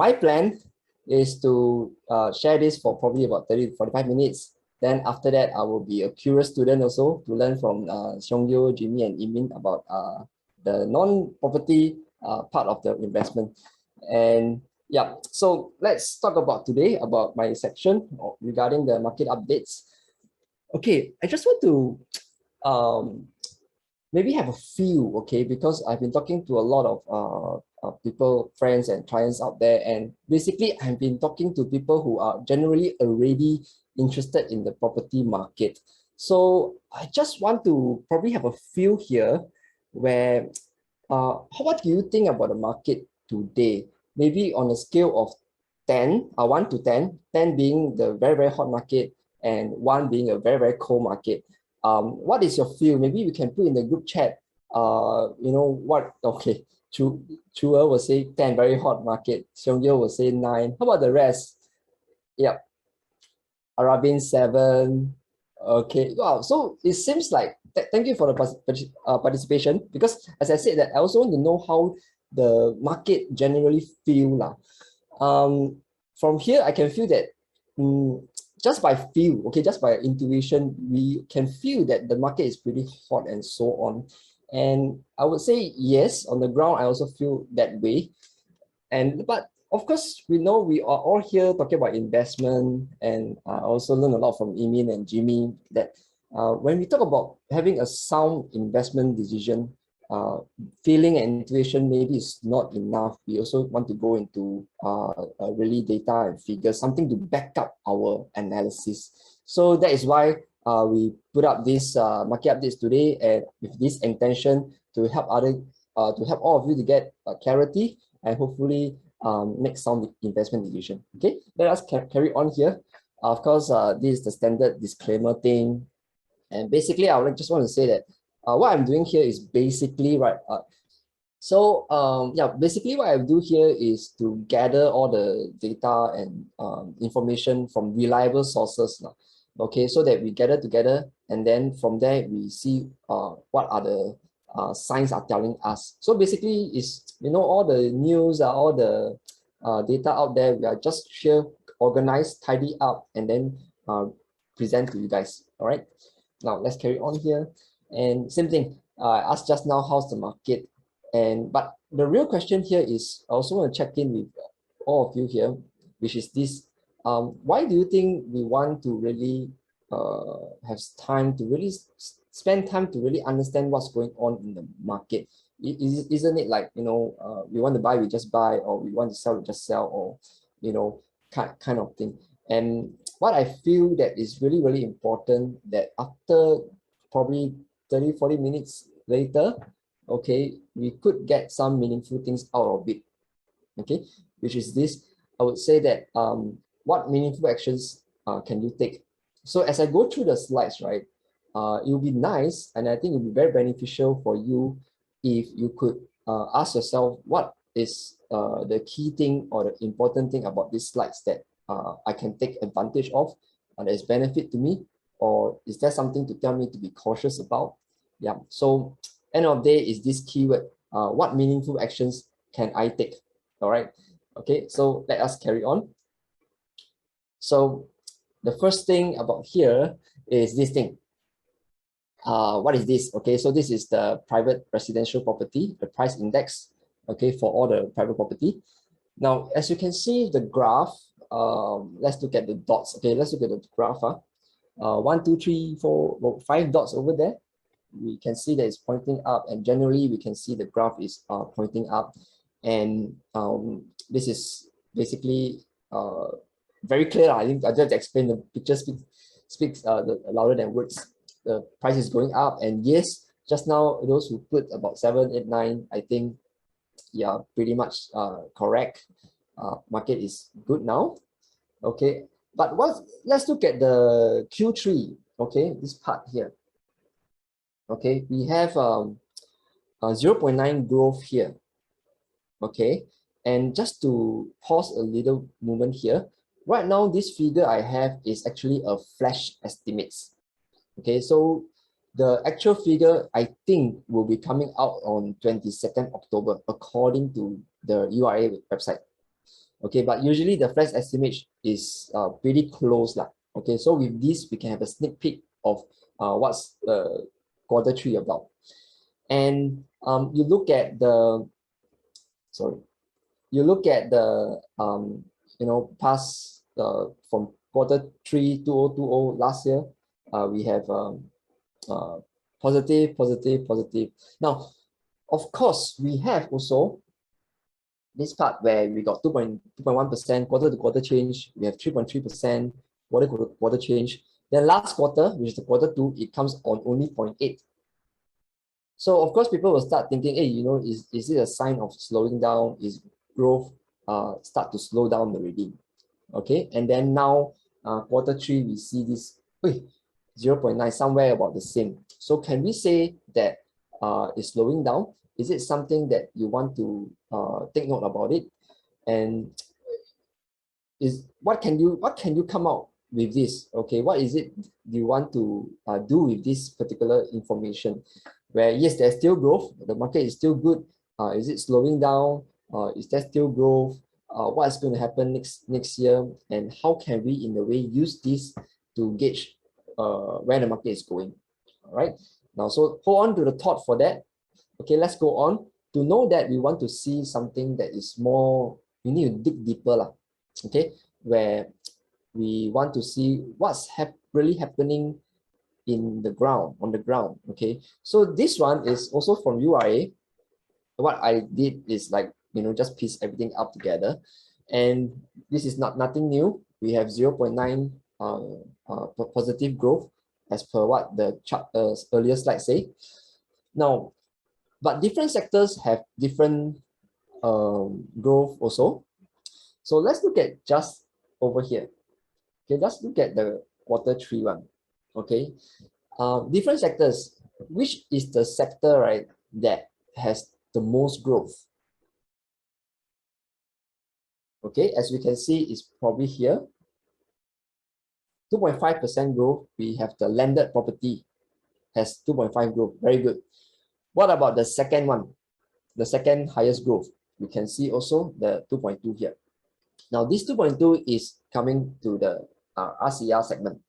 my plan is to share this for probably about 30 to 45 minutes. Then after that, I will be a curious student also to learn from Xiong Yo, Jimmy, and Imin about the non-property part of the investment. And yeah, so let's talk about today about my section regarding the market updates. Okay, I just want to maybe have a few, okay, because I've been talking to a lot of people, friends and clients out there, and basically I've been talking to people who are generally already interested in the property market. So I just want to probably have a few here where what do you think about the market today? Maybe on a scale of 10, 1 to 10, 10 being the very, very hot market and 1 being a very, very cold market. What is your feel? Maybe we can put in the group chat, you know, what, okay, Chua will say 10, very hot market. Xiong Yo will say 9. How about the rest? Yep. Arabin 7. Okay, wow. So it seems like, thank you for the participation, because as I said that I also want to know how the market generally feel. From here, I can feel that just by feel, okay, just by intuition, we can feel that the market is pretty hot and so on. And I would say yes, on the ground, I also feel that way. But of course, we know we are all here talking about investment, and I also learned a lot from Emin and Jimmy that when we talk about having a sound investment decision, feeling and intuition maybe is not enough. We also want to go into really data and figures, something to back up our analysis. So that is why we put up this market updates today, and with this intention to help all of you to get clarity and hopefully make sound investment decision. Okay, let us carry on here. Of course, this is the standard disclaimer thing. And basically, I would just want to say that what I'm doing here is basically, right, yeah, basically what I do here is to gather all the data and information from reliable sources. Okay, so that we gather together, and then from there we see what are the signs are telling us. So basically is, you know, all the news, all the data out there, we are just here, organize, tidy up, and then present to you guys. All right, now let's carry on here. And same thing, I asked just now, how's the market? But the real question here is, I also want to check in with all of you here, which is this: why do you think we want to really have time to really spend time to really understand what's going on in the market? Isn't it like, you know, we want to buy, we just buy, or we want to sell, we just sell, or, you know, kind of thing. And what I feel that is really, really important, that after probably 30-40 minutes later, okay, we could get some meaningful things out of it. Okay, which is this: I would say that what meaningful actions can you take? So as I go through the slides, right, it will be nice, and I think it will be very beneficial for you if you could ask yourself, what is the key thing or the important thing about these slides that I can take advantage of, and that is benefit to me, or is there something to tell me to be cautious about? Yeah, so end of the day is this keyword, what meaningful actions can I take? All right, okay, so let us carry on. So the first thing about here is this thing. What is this? Okay, so this is the private residential property, the price index, okay, for all the private property. Now, as you can see the graph, let's look at the dots. Okay, let's look at the graph. 1, 2, 3, 4, well, 5 dots over there. We can see that it's pointing up, and generally we can see the graph is pointing up. And this is basically very clear. I think I just explain, the picture speaks louder than words. The price is going up, and yes, just now those who put about 7, 8, 9, I think, yeah, pretty much correct. Market is good now. Okay, but let's look at the Q3. Okay, this part here. Okay, we have 0.9 growth here. Okay, and just to pause a little moment here, right now this figure I have is actually a flash estimates. Okay, so the actual figure I think will be coming out on 22nd October according to the URA website. Okay, but usually the flash estimate is pretty close lah. Okay, so with this, we can have a sneak peek of what's quarter three about. And you look at the, sorry, you look at the, past from quarter three 2020 last year, we have positive, positive, positive. Now, of course, we have also this part where we got 2.1% quarter to quarter change. We have 3.3% quarter to quarter change. Then last quarter, which is the quarter two, it comes on only 0.8. So of course, people will start thinking, hey, is it a sign of slowing down? Is growth start to slow down already? Okay, and then now quarter three, we see this 0.9, somewhere about the same. So can we say that it's slowing down? Is it something that you want to take note about it? And what can you come out with this? Okay, what is it you want to do with this particular information? Where yes, there's still growth, the market is still good. Is it slowing down? Is there still growth? What is going to happen next year? And how can we, in a way, use this to gauge where the market is going? All right. Now, so hold on to the thought for that. Okay, let's go on. To know that we want to see something that is more, we need to dig deeper lah. Okay, where we want to see what's really happening in the ground, on the ground. Okay, so this one is also from URA. What I did is like, just piece everything up together, and this is nothing new. We have 0.9 positive growth as per what the chart earlier slide say. Now, but different sectors have different growth also. So let's look at just over here. Okay, let's look at the quarter three one. Okay, different sectors. Which is the sector, right, that has the most growth? Okay, as we can see, it's probably here. 2.5% growth. We have the landed property has 2.5 growth. Very good. What about the second one? The second highest growth. We can see also the 2.2 here. Now, this 2.2 is coming to the RCR segment.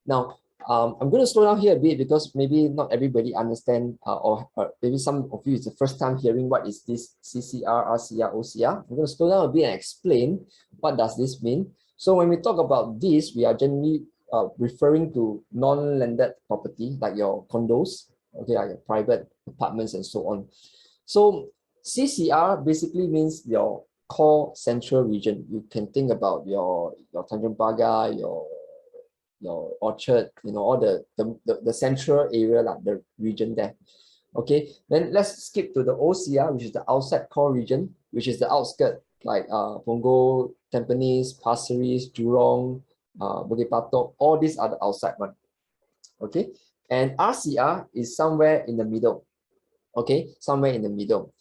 Now, I'm going to slow down here a bit because maybe not everybody understand, or maybe some of you is the first time hearing what is this CCR, RCR, OCR. I'm going to slow down a bit and explain what does this mean. So when we talk about this, we are generally referring to non-landed property like your condos, okay, like your private apartments and so on. So CCR basically means your core central region. You can think about your Tanjong Pagar, your Orchard, all the central area, like the region there. Okay, then let's skip to the OCR, which is the outside core region, which is the outskirt, like Punggol, Tampines, Pasir Ris, Jurong, Bukit Batok. All these are the outside one. Okay, and RCR is somewhere in the middle. Okay, somewhere in the middle.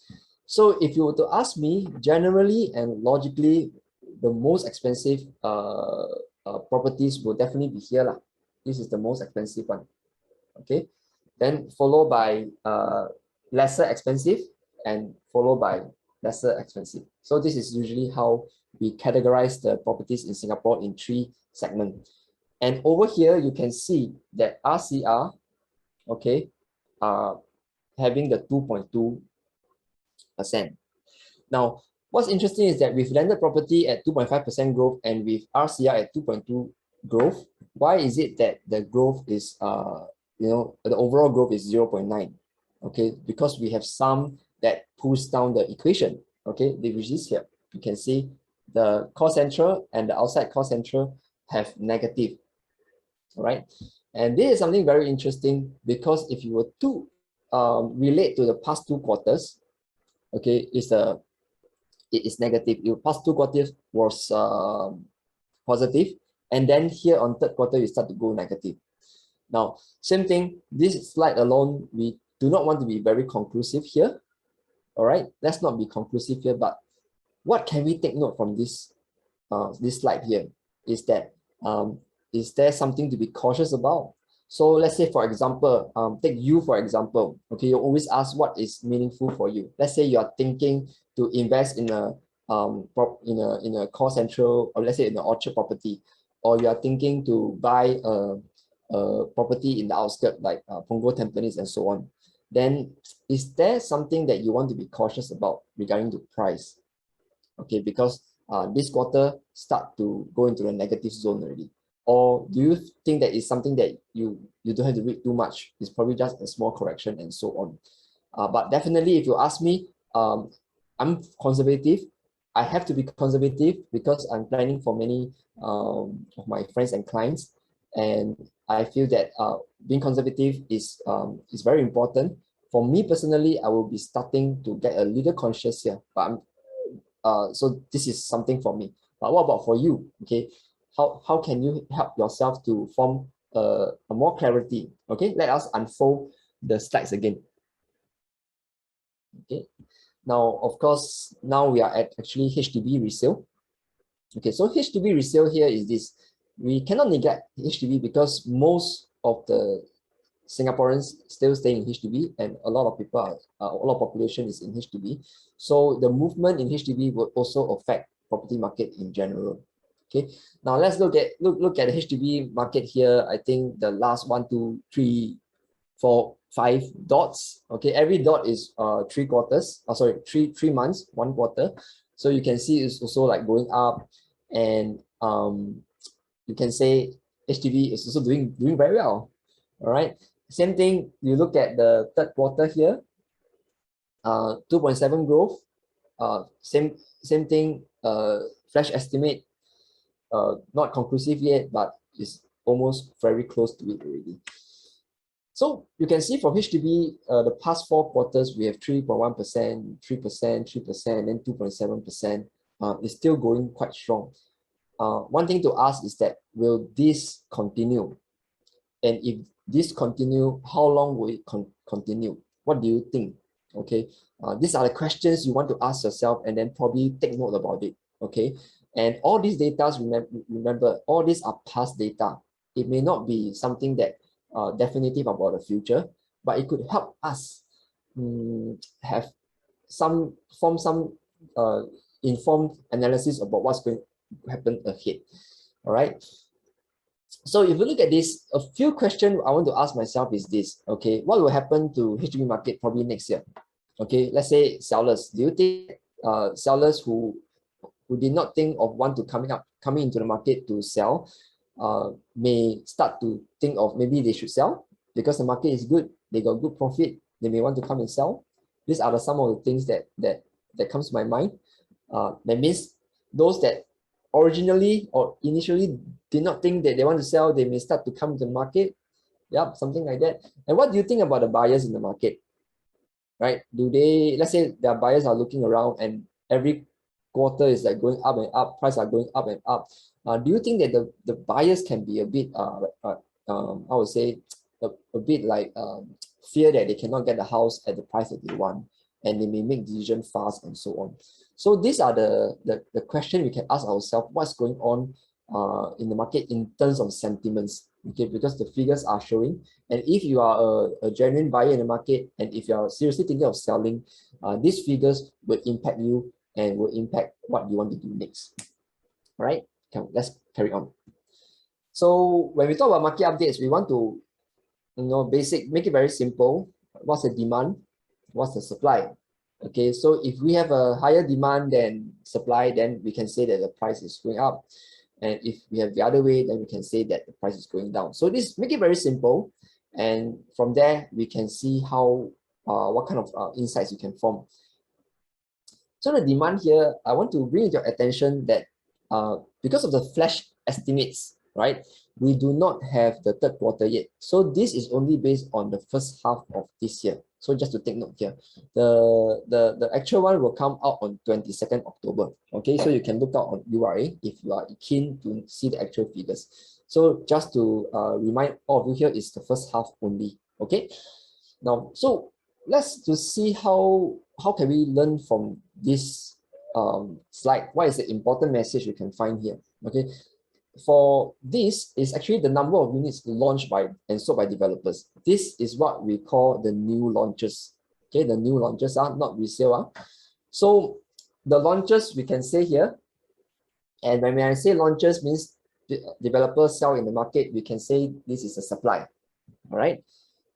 So if you were to ask me, generally and logically, the most expensive properties will definitely be here lah. This is the most expensive one. Okay, then followed by lesser expensive and followed by lesser expensive. So this is usually how we categorize the properties in Singapore in three segments. And over here, you can see that RCR, okay, having the 2.2%. Now, what's interesting is that with landed property at 2.5% growth and with RCR at 2.2 growth, why is it that the growth is, the overall growth is 0.9? Okay, because we have some that pulls down the equation. Okay, which is here. You can see the core central and the outside core central have negative. All right, and this is something very interesting because if you were to relate to the past two quarters, okay, it is negative. Your past two quarters was positive, and then here on third quarter you start to go negative. Now, same thing. This slide alone, we do not want to be very conclusive here. All right, let's not be conclusive here. But what can we take note from this slide here? Is that is there something to be cautious about? So let's say, for example, take you for example. Okay, you always ask what is meaningful for you. Let's say you are thinking to invest in a in a core central, or let's say in an Orchard property, or you are thinking to buy a property in the outskirts like Punggol, Tampines, and so on, then is there something that you want to be cautious about regarding the price? Okay, because this quarter start to go into the negative zone already. Or do you think that is something that you don't have to read too much? It's probably just a small correction and so on. But definitely, if you ask me, I'm conservative. I have to be conservative because I'm planning for many of my friends and clients, and I feel that being conservative is very important. For me personally, I will be starting to get a little conscious here, but so this is something for me. But what about for you? Okay, how can you help yourself to form a more clarity? Okay, let us unfold the slides again. Okay, now of course now we are at actually HDB resale. Okay, so HDB resale here is this. We cannot neglect HDB because most of the Singaporeans still stay in HDB, and a lot of people are, a lot of population is in HDB. So the movement in HDB will also affect property market in general. Okay, now let's look at the HDB market here. I think the last 1, 2, 3, 4, 5 dots. Okay, every dot is 3 quarters. Sorry, three months, 1 quarter. So you can see it's also like going up, and you can say HDB is also doing very well. All right. Same thing. You look at the third quarter here. 2.7 growth. Same thing. Flash estimate. Not conclusive yet, but it's almost very close to it already. So you can see from HDB, the past 4 quarters, we have 3.1%, 3%, 3%, and 2.7%. It's still going quite strong. One thing to ask is that, will this continue? And if this continue, how long will it continue? What do you think? Okay, these are the questions you want to ask yourself, and then probably take note about it. Okay, and all these data, remember, all these are past data. It may not be something that definitive about the future, but it could help us have form some informed analysis about what's going to happen ahead. All right. So if you look at this, a few questions I want to ask myself is this. Okay, what will happen to HDB market probably next year? Okay, let's say sellers. Do you think sellers who did not think of coming into the market to sell may start to think of maybe they should sell because the market is good, they got good profit, they may want to come and sell? These are some of the things that comes to my mind. That means those that originally or initially did not think that they want to sell, they may start to come to the market. Yep, something like that. And what do you think about the buyers in the market? Right? Do they, let's say their buyers are looking around and every quarter is like going up and up, prices are going up and up. Do you think that the buyers can be a bit, I would say, a bit like fear that they cannot get the house at the price that they want, and they may make decisions fast and so on? So these are the question we can ask ourselves: what's going on in the market in terms of sentiments? Okay, because the figures are showing, and if you are a genuine buyer in the market, and if you are seriously thinking of selling, these figures will impact you and will impact what you want to do next. All right, okay, let's carry on. So when we talk about market updates, we want to, make it very simple. What's the demand? What's the supply? Okay, so if we have a higher demand than supply, then we can say that the price is going up. And if we have the other way, then we can say that the price is going down. So this make it very simple. And from there, we can see how, what kind of insights you can form. So the demand here, I want to bring your attention that because of the flash estimates, right, we do not have the third quarter yet. So this is only based on the first half of this year. So just to take note here, the actual one will come out on 22nd October. Okay, so you can look out on URA if you are keen to see the actual figures. So just to remind all of you here, is the first half only. Okay, now so let's to see how can we learn from this slide. What is the important message you can find here? Okay, for this is actually the number of units launched by and sold by developers. This is what we call the new launches. Okay, the new launches are not resale. So the launches we can say here, and when I say launches means developers sell in the market, we can say this is a supply, all right?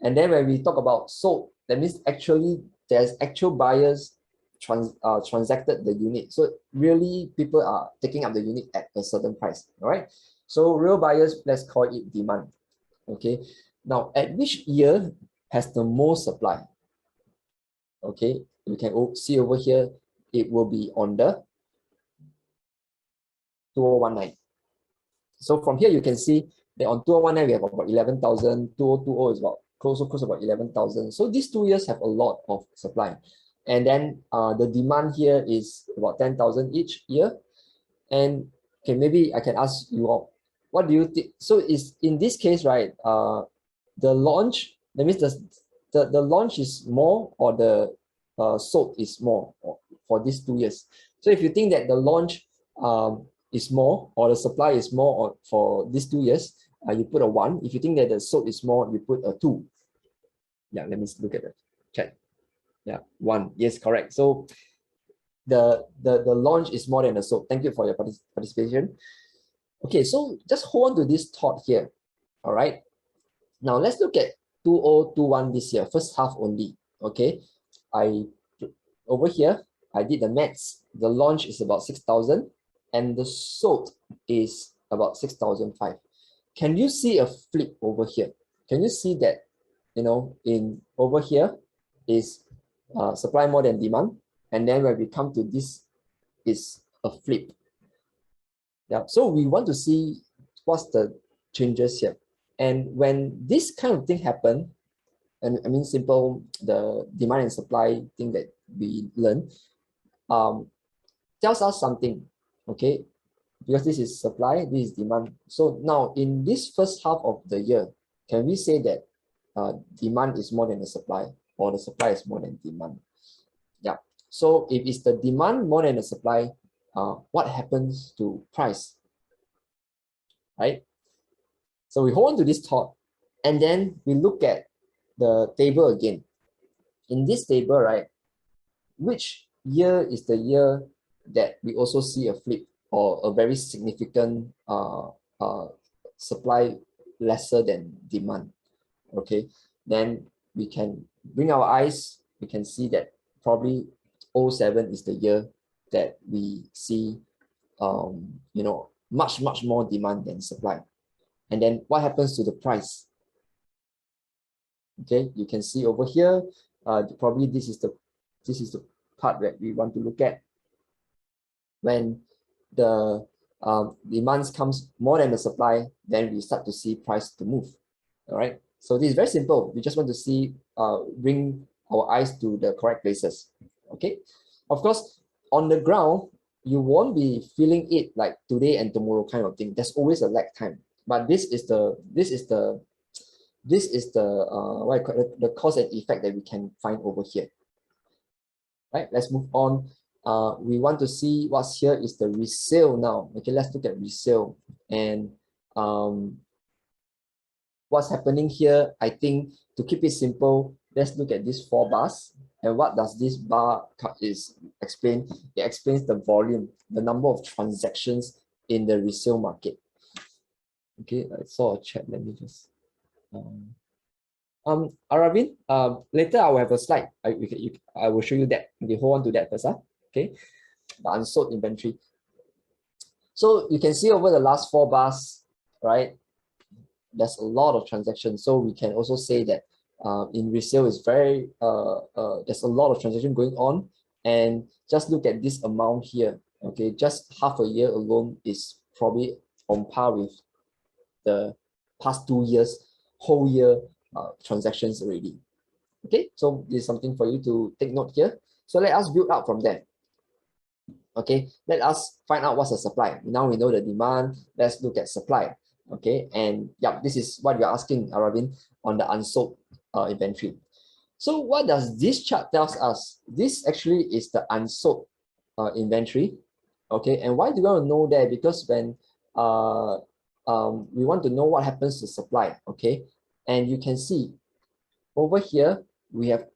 And then when we talk about sold, that means actually there's actual buyers transacted the unit. So really people are taking up the unit at a certain price, all right? So real buyers, let's call it demand, okay? Now, at which year has the most supply? Okay, you can see over here, it will be on the 2019. So from here, you can see that on 2019, we have about 11,000, 2020 is about close about 11,000. So these 2 years have a lot of supply. And then the demand here is about 10,000 each year. And okay, maybe I can ask you all, what do you think? So is in this case, right, the launch, that means the launch is more, or the sold is more for these 2 years. So if you think that the launch is more, or the supply is more for these 2 years, you put a 1. If you think that the sold is more, you put a 2. Yeah, let me look at the chat. Yeah, 1. Yes, correct. So the launch is more than the sold. Thank you for your participation. Okay, so just hold on to this thought here. All right. Now let's look at 2021 this year, first half only. Okay, over here I did the maths. The launch is about 6,000 and the sold is about 6,005. Can you see a flip over here? Can you see that, you know, in over here is supply more than demand, and then when we come to this is a flip. Yeah, so we want to see what's the changes here. And when this kind of thing happen, and I mean simple, the demand and supply thing that we learn, tells us something, okay? Because this is supply, this is demand. So now in this first half of the year, can we say that demand is more than the supply, or the supply is more than demand? Yeah. So if it's the demand more than the supply, what happens to price? Right? So we hold on to this thought, and then we look at the table again. In this table, right, which year is the year that we also see a flip, or a very significant supply lesser than demand? Okay, then we can bring our eyes, we can see that probably 2007 is the year that we see you know, much more demand than supply. And then what happens to the price? Okay, you can see over here, probably this is the part that we want to look at. When the demands comes more than the supply, then we start to see price to move. All right, so this is very simple. We just want to see, bring our eyes to the correct places. Okay, of course, on the ground, you won't be feeling it like today and tomorrow kind of thing. There's always a lag time. But this is the what I call it, the cause and effect that we can find over here. Right, let's move on. We want to see what's here is the resale now. Okay, let's look at resale. And what's happening here, I think, to keep it simple, let's look at these 4 bars. And what does this bar is explain? It explains the volume, the number of transactions in the resale market. Okay, I saw a chat. Let me just Aravin, later I will have a slide. I will show you that. Okay, hold on to that first. Okay, the unsold inventory. So you can see over the last 4 bars, right? There's a lot of transactions. So we can also say that in resale is very there's a lot of transaction going on. And just look at this amount here. Okay, just half a year alone is probably on par with the past 2 years, whole year transactions already. Okay, so this is something for you to take note here. So let us build up from there. Okay, let us find out what's the supply. Now we know the demand. Let's look at supply. Okay, and yeah, this is what you're asking, Aravin, on the unsold inventory. So what does this chart tells us? This actually is the unsold inventory. Okay, and why do we want to know that? Because when we want to know what happens to supply. Okay, and you can see over here we have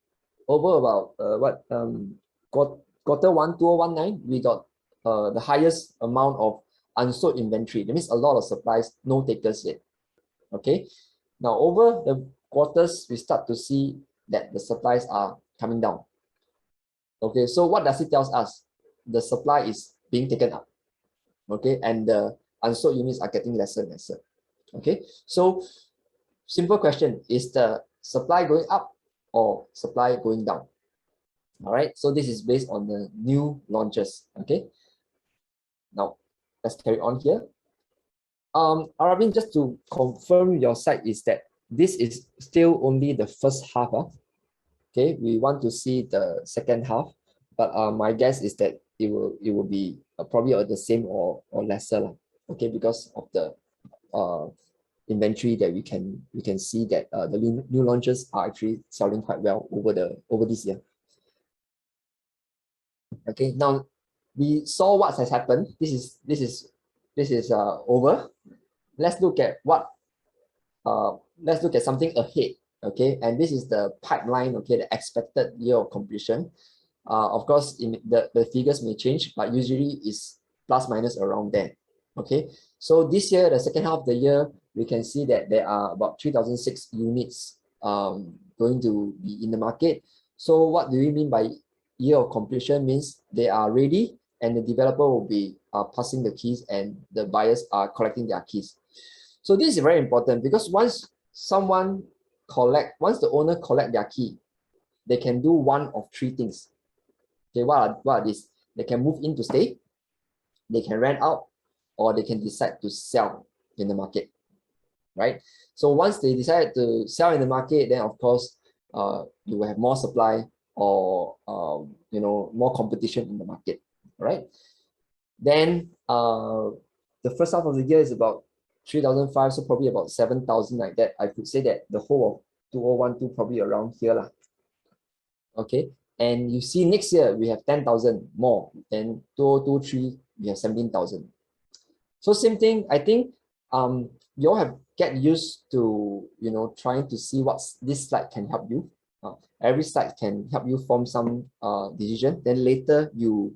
over about Q1 2019, we got the highest amount of unsold inventory. That means a lot of supplies, no takers yet. Okay. Now over the quarters, we start to see that the supplies are coming down. Okay, so what does it tell us? The supply is being taken up. Okay, and the unsold units are getting lesser and lesser. Okay, so simple question, is the supply going up or supply going down? All right, so this is based on the new launches. Okay, now let's carry on here. Arvin, just to confirm your side is that this is still only the first half. Okay, we want to see the second half, but my guess is that it will be probably the same or lesser, okay, because of the inventory that we can see that the new launches are actually selling quite well over this year. Okay, now we saw what has happened. This is over. Let's look at let's look at something ahead. Okay, and this is the pipeline. Okay, the expected year of completion. Of course, in the figures may change, but usually is plus minus around there. Okay, so this year, the second half of the year, we can see that there are about 3,006 units going to be in the market. So what do we mean by year of completion? Means they are ready and the developer will be passing the keys and the buyers are collecting their keys. So this is very important because once the owner collect their key, they can do one of three things. Okay, what are these? They can move in to stay, they can rent out, or they can decide to sell in the market, right? So once they decide to sell in the market, then of course, you will have more supply or more competition in the market, right? Then the first half of the year is about 3,005, so probably about 7,000 like that. I could say that the whole of 2012 probably around here lah. Okay, and you see next year we have 10,000 more, and 2023 we have 17,000. So same thing, I think you all have get used to trying to see what this slide can help you. Every slide can help you form some decision, then later you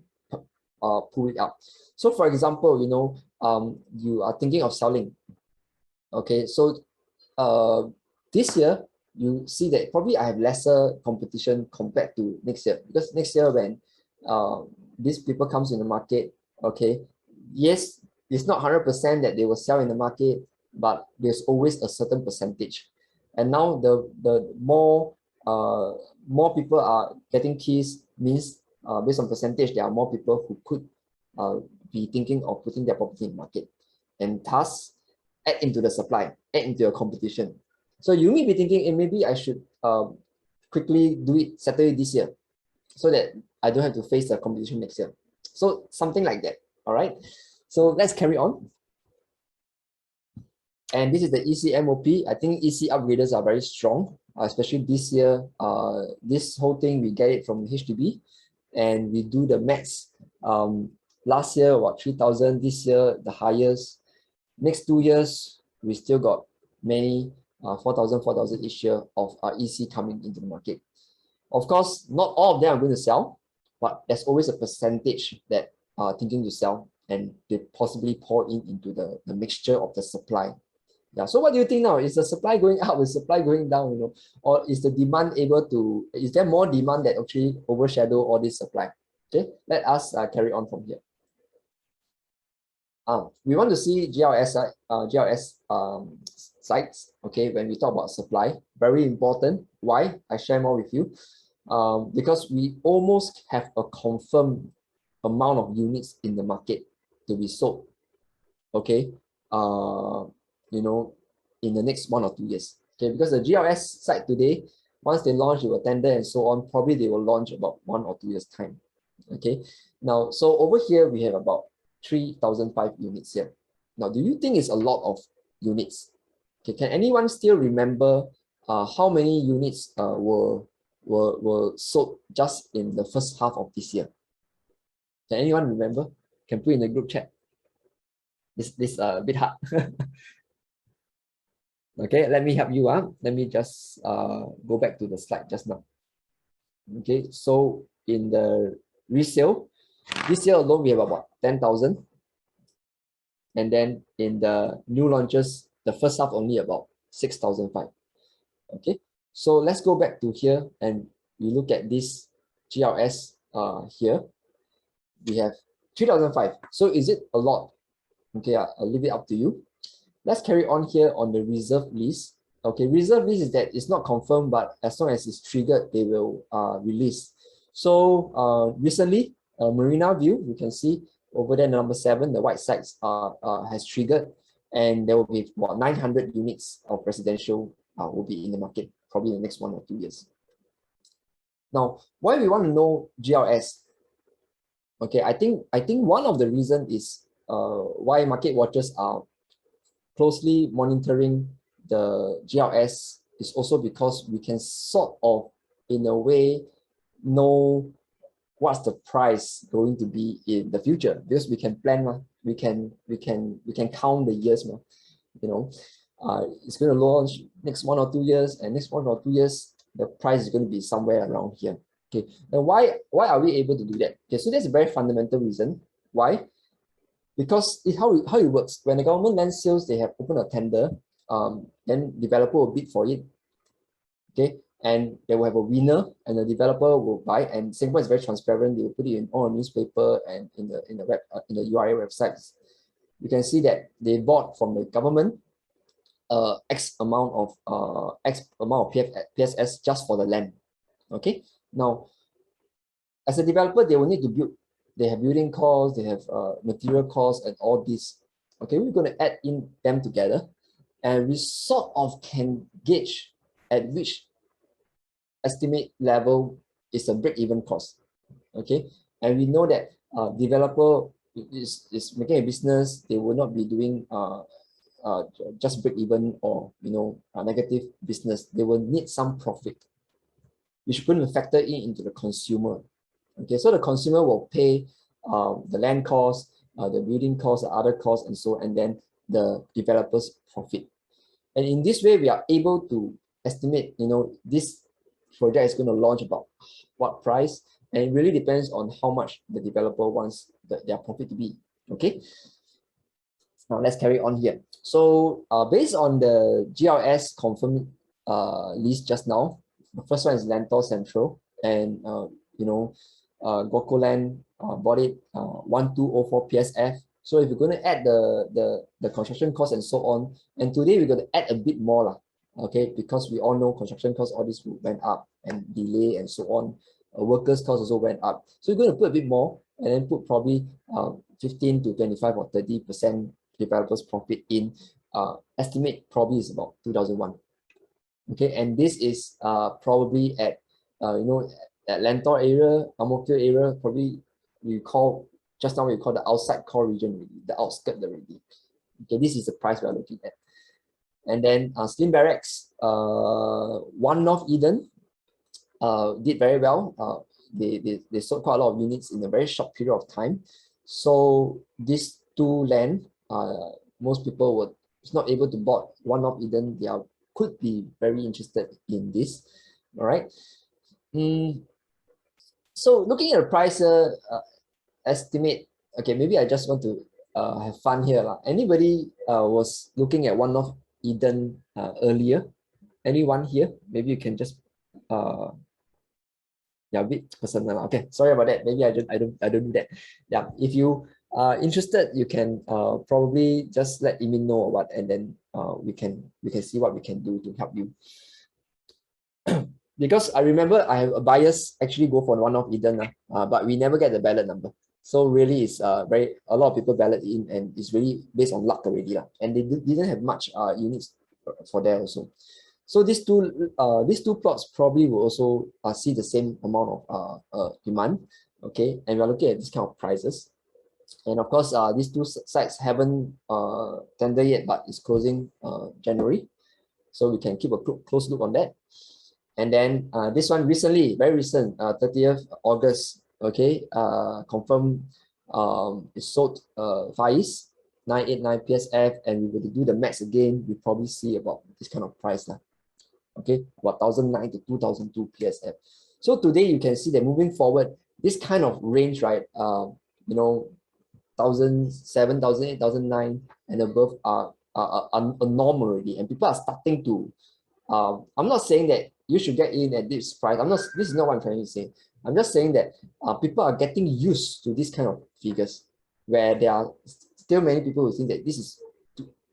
pull it out. So for example, you are thinking of selling. Okay, so this year you see that probably I have lesser competition compared to next year, because next year when these people comes in the market, okay, yes, it's not 100% that they will sell in the market, but there's always a certain percentage. And now the more people are getting keys means based on percentage, there are more people who could be thinking of putting their property in the market, and thus add into the supply, add into your competition. So you may be thinking, maybe I should quickly settle it this year, so that I don't have to face the competition next year. So something like that. All right. So let's carry on. And this is the EC MOP. I think EC upgraders are very strong, especially this year. This whole thing, we get it from HDB, and we do the max. Last year, about 3,000. This year, the highest. Next 2 years, we still got many 4,000 each year of EC coming into the market. Of course, not all of them are going to sell, but there's always a percentage that are thinking to sell, and they possibly pour into the mixture of the supply. Yeah. So what do you think now? Is the supply going up? Is supply going down? Or is the demand is there more demand that actually overshadow all this supply? Okay, let us carry on from here. We want to see GLS sites. Okay, when we talk about supply, very important. Why? I share more with you. Because we almost have a confirmed amount of units in the market to be sold. Okay, in the next 1 or 2 years. Okay, because the GLS site today, once they launch, they will tender and so on. Probably they will launch about 1 or 2 years time. Okay, now so over here we have about 3,005 units here. Now, do you think it's a lot of units? Okay, can anyone still remember how many units were sold just in the first half of this year? Can anyone remember? Can put in the group chat. This a bit hard. Okay, let me help you out. Let me just go back to the slide just now. Okay, so in the resale. This year alone, we have about 10,000. And then in the new launches, the first half only about 6,500. Okay, so let's go back to here and we look at this GLS here. We have 3,005. So is it a lot? Okay, I'll leave it up to you. Let's carry on here on the reserve list. Okay, reserve list is that it's not confirmed, but as long as it's triggered, they will release. So recently, Marina View, you can see over there, number 7, the white sites has triggered, and there will be about 900 units of residential will be in the market probably in the next 1 or 2 years. Now, why we want to know GLS? Okay, I think one of the reasons is why market watchers are closely monitoring the GLS is also because we can sort of, in a way, know what's the price going to be in the future, because we can plan, we can count the years, you know. It's going to launch next 1 or 2 years, and next 1 or 2 years, the price is going to be somewhere around here. Okay, and why are we able to do that? Okay, so that's a very fundamental reason. Why? Because how it works. When the government land sales, they have opened a tender, then developer will bid for it. Okay, and they will have a winner, and the developer will buy. And Singapore is very transparent. They will put it in all newspaper and in the URL websites. You can see that they bought from the government X amount of PSS just for the land. Okay, now as a developer, they will need to build. They have building costs, they have material costs, and all this. Okay, we're going to add in them together, and we sort of can gauge at which estimate level is a break-even cost. Okay, and we know that developer is making a business. They will not be doing just break-even or negative business. They will need some profit, which is going to factor into the consumer. Okay, so the consumer will pay the land cost, the building cost, the other costs, and so, and then the developer's profit. And in this way, we are able to estimate, this project is going to launch about what price, and it really depends on how much the developer wants their profit to be. Okay. Now let's carry on here. So based on the GLS confirmed list just now, the first one is Lentor Central, and Gokoland bought it 1204 PSF. So if you're going to add the construction cost and so on, and today we're going to add a bit more, okay, because we all know construction costs, all this went up, and delay and so on. Workers' costs also went up. So we're going to put a bit more, and then put probably 15 to 25 or 30% developers profit in. Estimate probably is about 2001. Okay, and this is probably at at Lentor area, Ang Mo Kio area, probably just now we call the outside core region already, the outskirt already. Okay, this is the price we are looking at. And then Slim Barracks, One North Eden did very well. They sold quite a lot of units in a very short period of time. So these two land, most people were not able to buy One North Eden. They could be very interested in this. All right. So looking at the price estimate, okay, maybe I just want to have fun here. Anybody was looking at One North Eden earlier? Anyone here? Maybe you can just a bit personal. Okay, sorry about that. Maybe I don't do that. Yeah, if you are interested, you can probably just let Emin know what, and then we can see what we can do to help you. Because I remember I have a buyers actually go for One North Eden, but we never get the ballot number. So really, it's a lot of people ballot in, and it's really based on luck already, and they didn't have much units for there also. So these two plots probably will also see the same amount of demand. Okay, and we're looking at this kind of prices. And of course, these two sites haven't tendered yet, but it's closing January, so we can keep a close look on that. And then this one recently, very recent, 30th August, okay, confirmed it's sold Far East, 989 PSF, and we will do the max again, we probably see about this kind of price. Okay, about 1,009 to 2,002 PSF. So today you can see that moving forward, this kind of range, right? You know, 1,007, 1,008, 1,009 and above are a norm already, and people are starting to. I'm not saying that you should get in at this price. I'm not. This is not what I'm trying to say. I'm just saying that people are getting used to this kind of figures, where there are still many people who think that this is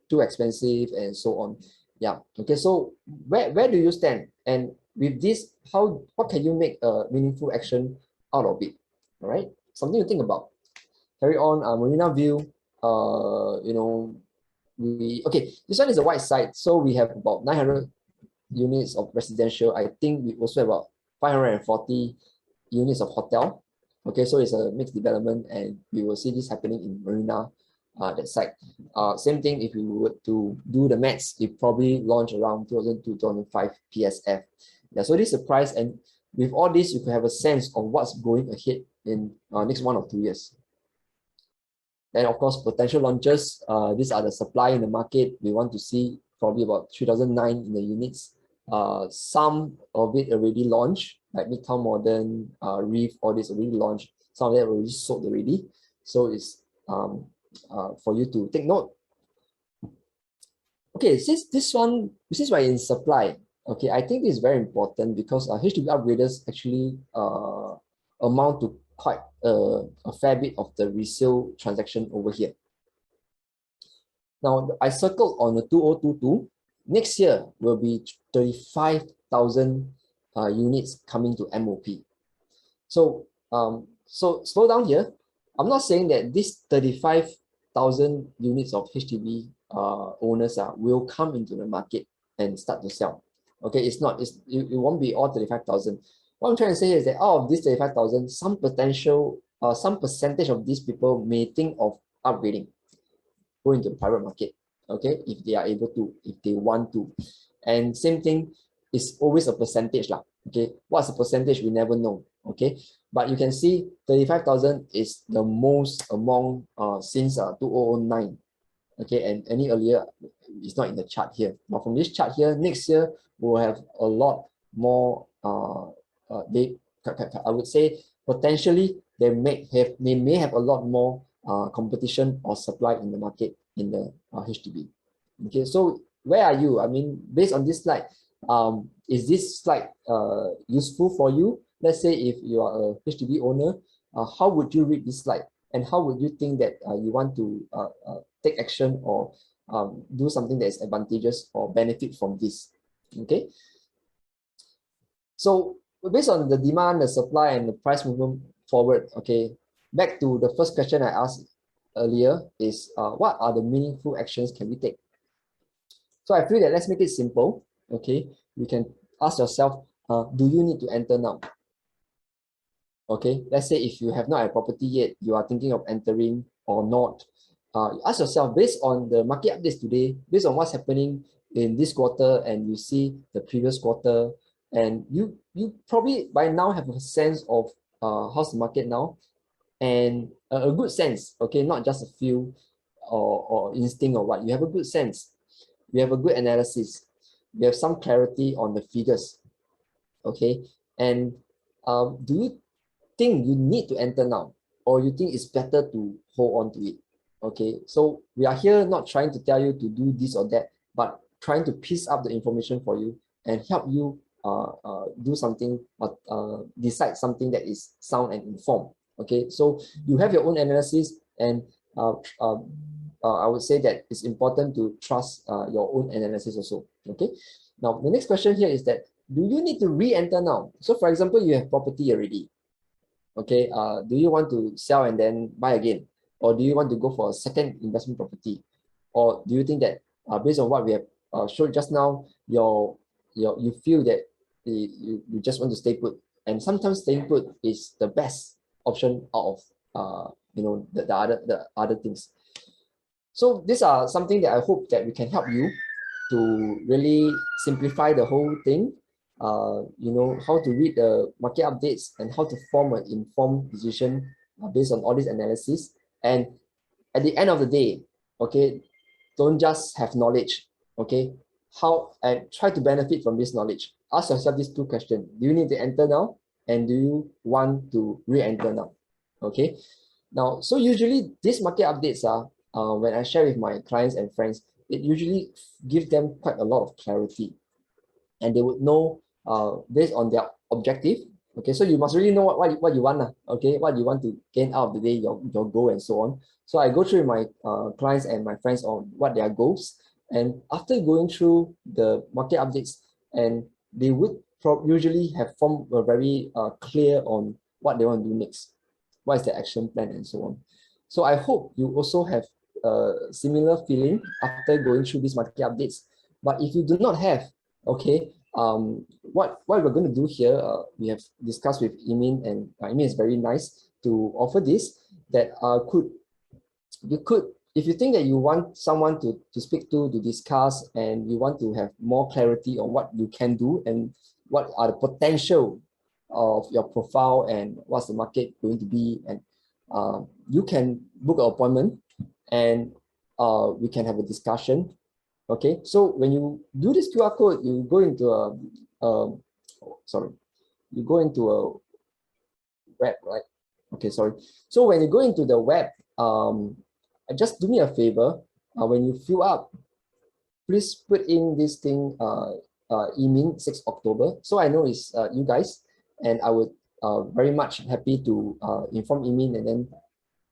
too expensive and so on. Yeah. Okay. So where do you stand? And with this, what can you make a meaningful action out of it? All right. Something to think about. Carry on. Marina View. You know, okay. This one is a white side, so we have about 900 units of residential. I think we also have about 540 units of hotel. Okay, so it's a mixed development, and we will see this happening in Marina, that site. Same thing if you were to do the maths, it probably launch around 2002, 2005 PSF. Yeah, so this is the price, and with all this, you can have a sense of what's going ahead in next 1 or 2 years. Then of course, potential launches, these are the supply in the market. We want to see probably about 3,009 in the units. Some of it already launched, like Midtown Modern, Reef, all this already launched. Some of them already sold already. So it's for you to take note. Okay, since we're in supply, okay, I think this is very important because HDB upgraders actually amount to quite a fair bit of the resale transaction over here. Now, I circled on the 2022. Next year will be 35,000 units coming to MOP. So, so slow down here. I'm not saying that this 35,000 units of HDB owners will come into the market and start to sell. Okay, it won't be all 35,000. What I'm trying to say is that out of this 35,000, some percentage of these people may think of upgrading, go into the private market, okay, if they are able to, if they want to. And same thing is always a percentage lah, okay. What's the percentage? We never know, okay. But you can see 35,000 is the most among since 2009, okay, and any earlier is not in the chart here. But from this chart here, next year we'll have a lot more. I would say potentially they may have a lot more competition or supply in the market in the HDB. Okay, so where are you? I mean, based on this slide, is this slide useful for you? Let's say if you are a HDB owner, how would you read this slide? And how would you think that you want to take action or do something that is advantageous or benefit from this? Okay. So based on the demand, the supply, and the price movement forward, okay, back to the first question I asked earlier is what are the meaningful actions can we take? So I feel that let's make it simple, okay? You can ask yourself, do you need to enter now? Okay, let's say if you have not a property yet, you are thinking of entering or not. Ask yourself, based on the market updates today, based on what's happening in this quarter, and you see the previous quarter, and you probably by now have a sense of how's the market now, and a good sense, okay, not just a feel or instinct or what. You have a good sense, you have a good analysis, you have some clarity on the figures, okay. And do you think you need to enter now, or you think it's better to hold on to it? Okay, so we are here not trying to tell you to do this or that, but trying to piece up the information for you and help you do something or decide something that is sound and informed. Okay, so you have your own analysis, and I would say that it's important to trust your own analysis also. Okay, now the next question here is that, do you need to re-enter now? So for example, you have property already. Okay, do you want to sell and then buy again? Or do you want to go for a second investment property? Or do you think that based on what we have showed just now, you feel that you just want to stay put? And sometimes staying put is the best option out of the other things. So these are something that I hope that we can help you to really simplify the whole thing. How to read the market updates and how to form an informed decision based on all this analysis. And at the end of the day, okay, don't just have knowledge, okay? How and try to benefit from this knowledge. Ask yourself these two questions. Do you need to enter now? and do you want to re-enter now? Okay. Now, so usually these market updates are, when I share with my clients and friends, it usually gives them quite a lot of clarity, and they would know based on their objective. Okay, so you must really know what you want, okay, what you want to gain out of the day, your goal and so on. So I go through my clients and my friends on what their goals, and after going through the market updates, and they would usually have formed a very clear on what they want to do next, what is the action plan and so on. So I hope you also have a similar feeling after going through these market updates. But if you do not have, okay, what we're going to do here, we have discussed with Emin, and Emin is very nice to offer this, that you could, if you think that you want someone to speak to discuss, and you want to have more clarity on what you can do and what are the potential of your profile and what's the market going to be, and you can book an appointment, and we can have a discussion. Okay, so when you do this QR code, you go into you go into a web, right? Okay, sorry. So when you go into the web, just do me a favor. When you fill up, please put in this thing, Emin 6 October. So I know it's you guys, and I would very much happy to inform Emin, and then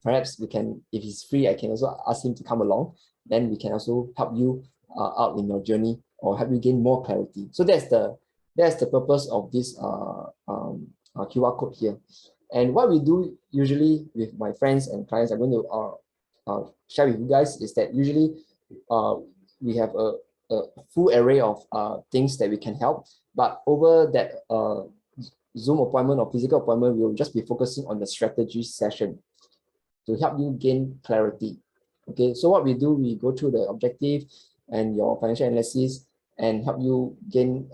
perhaps we can, if he's free, I can also ask him to come along. Then we can also help you out in your journey, or help you gain more clarity. So that's the purpose of this QR code here. And what we do usually with my friends and clients, I'm going to share with you guys, is that usually we have a full array of things that we can help. But over that Zoom appointment or physical appointment, we'll just be focusing on the strategy session to help you gain clarity. Okay, so what we do, we go through the objective and your financial analysis, and help you gain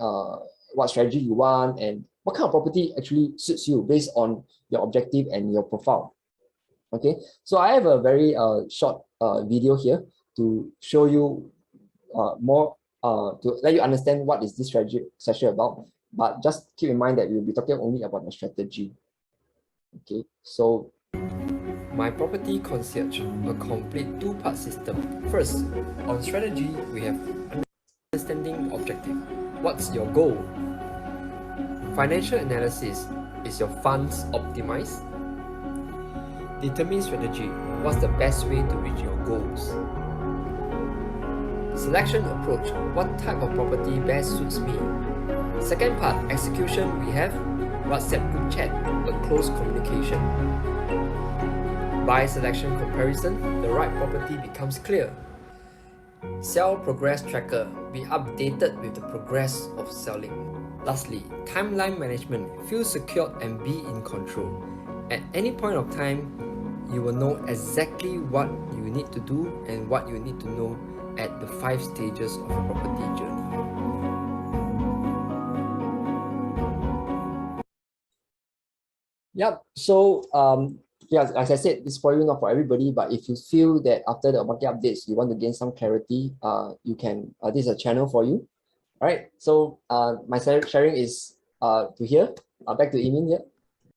what strategy you want, and what kind of property actually suits you based on your objective and your profile. Okay, so I have a very short video here to show you more, to let you understand what is this strategy session about. But just keep in mind that we'll be talking only about the strategy. Okay, so My Property Concierge, a complete two-part system. First, on strategy, we have understanding objective. What's your goal? Financial analysis, is your funds optimized? Determine strategy, what's the best way to reach your goals? Selection approach, what type of property best suits me? Second part, execution, we have WhatsApp group chat, a close communication. Buy selection comparison, the right property becomes clear. Sell progress tracker, be updated with the progress of selling. Lastly, timeline management, feel secure and be in control. At any point of time, you will know exactly what you need to do and what you need to know at the 5 stages of a property journey. Yep, so yeah, as I said, it's for you, not for everybody. But if you feel that after the market updates, you want to gain some clarity, you can, this is a channel for you. All right, so my sharing is to here. Back to Emin here.